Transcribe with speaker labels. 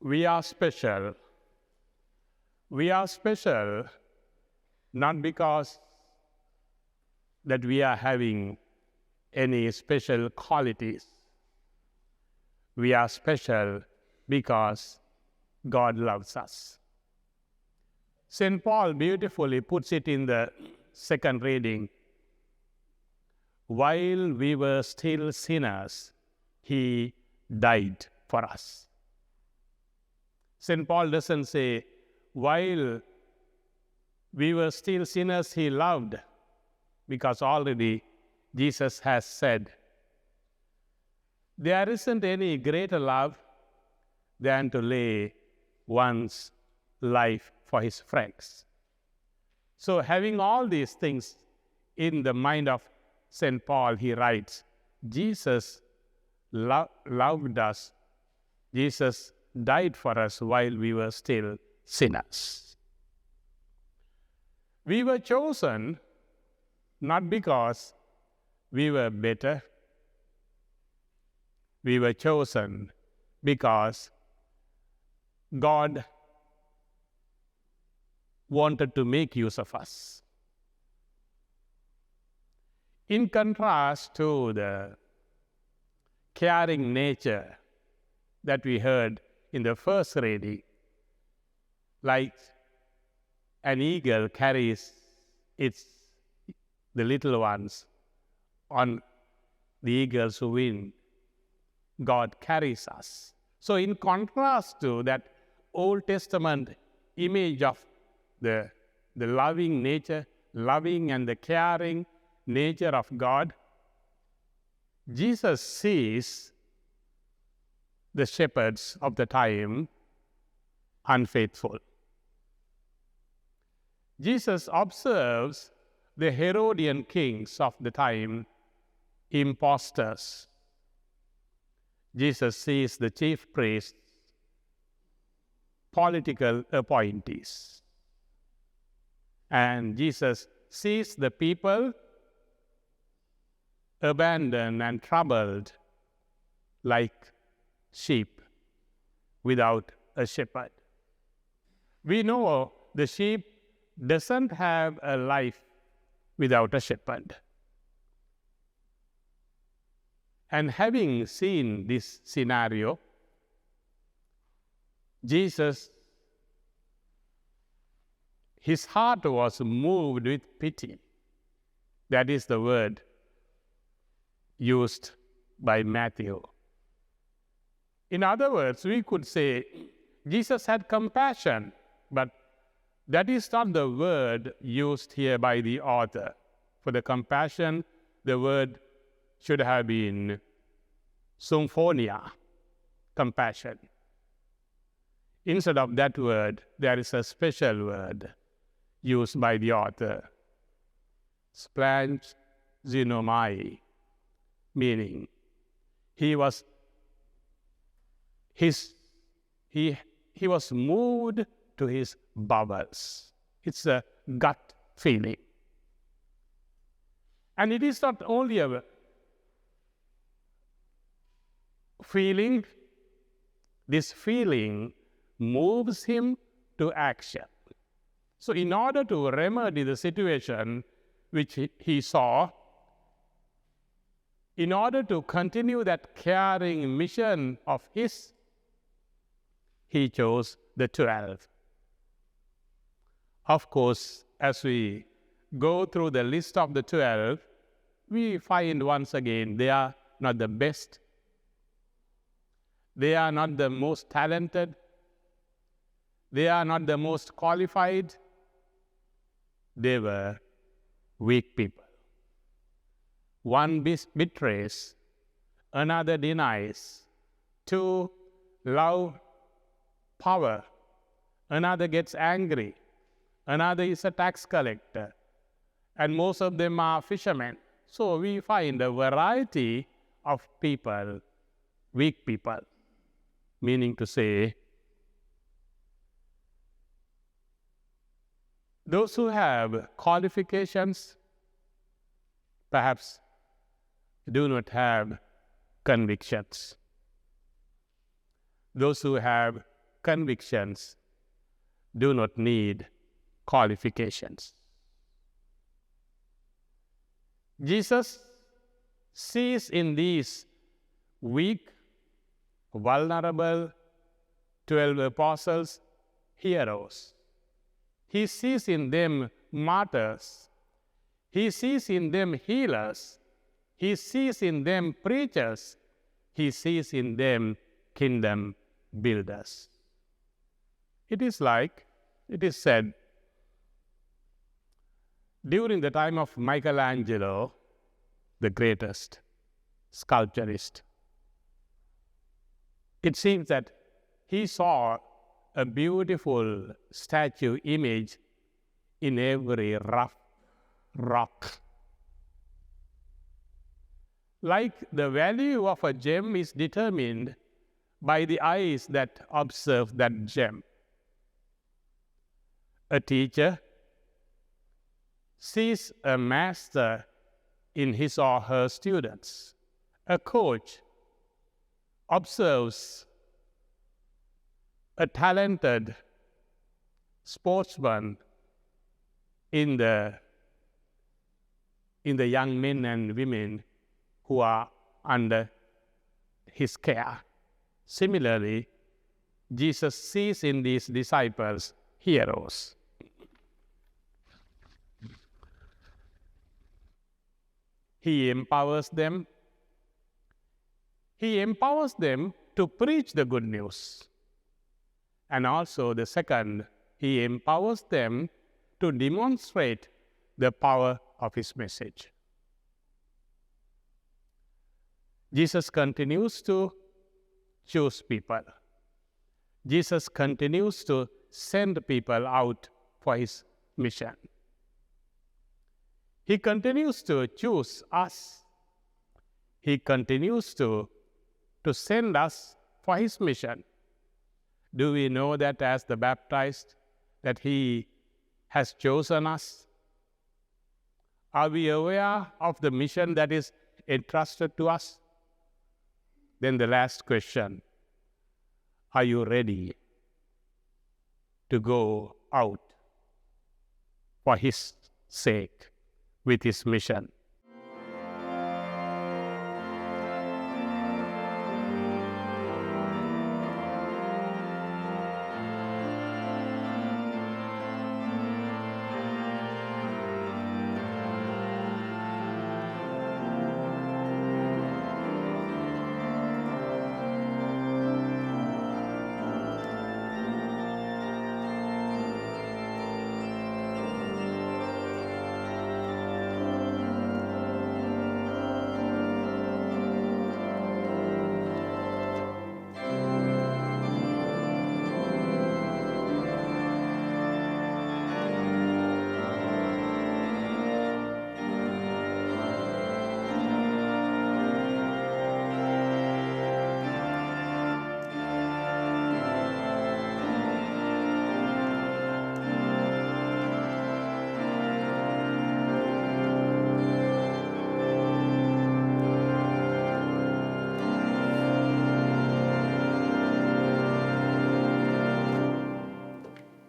Speaker 1: we are special. We are special not because that we are having any special qualities. We are special because God loves us. St. Paul beautifully puts it in the second reading. While we were still sinners, he died for us. St. Paul doesn't say, while we were still sinners, he loved, because already Jesus has said, there isn't any greater love than to lay one's life for his friends. So having all these things in the mind of St. Paul, he writes, Jesus loved us. Jesus died for us while we were still sinners. We were chosen not because we were better. We were chosen because God wanted to make use of us. In contrast to the caring nature that we heard in the first reading, like an eagle carries the little ones on the eagle's wing, God carries us. So in contrast to that Old Testament image of the loving nature, loving and the caring nature of God, Jesus sees the shepherds of the time unfaithful. Jesus observes the Herodian kings of the time impostors. Jesus sees the chief priests political appointees. And Jesus sees the people abandoned and troubled like sheep without a shepherd. We know the sheep doesn't have a life without a shepherd. And having seen this scenario, Jesus, his heart was moved with pity. That is the word used by Matthew. In other words, we could say Jesus had compassion, but that is not the word used here by the author. For the compassion, the word should have been symphonia, compassion. Instead of that word, there is a special word used by the author, splanchnomai, meaning he was moved to his bowels. It's a gut feeling. And it is not only a feeling, this feeling moves him to action. So in order to remedy the situation which he saw, in order to continue that caring mission of his, he chose the 12. Of course, as we go through the list of the 12, we find once again they are not the best. They are not the most talented. They are not the most qualified. They were weak people. One betrays, another denies. Two love power, another gets angry, another is a tax collector, and most of them are fishermen. So we find a variety of people, weak people, meaning to say, those who have qualifications perhaps do not have convictions. Those who have convictions do not need qualifications. Jesus sees in these weak, vulnerable 12 apostles heroes. He sees in them martyrs. He sees in them healers. He sees in them preachers. He sees in them kingdom builders. It is said, during the time of Michelangelo, the greatest sculpturist, it seems that he saw a beautiful statue image in every rough rock. Like the value of a gem is determined by the eyes that observe that gem. A teacher sees a master in his or her students. A coach observes a talented sportsman in the young men and women who are under his care. Similarly, Jesus sees in these disciples heroes. He empowers them. He empowers them to preach the good news. And also the second, he empowers them to demonstrate the power of his message. Jesus continues to choose people. Jesus continues to send people out for his mission. He continues to choose us. He continues to send us for his mission. Do we know that as the baptized, that he has chosen us? Are we aware of the mission that is entrusted to us? Then the last question, are you ready to go out for his sake with his mission?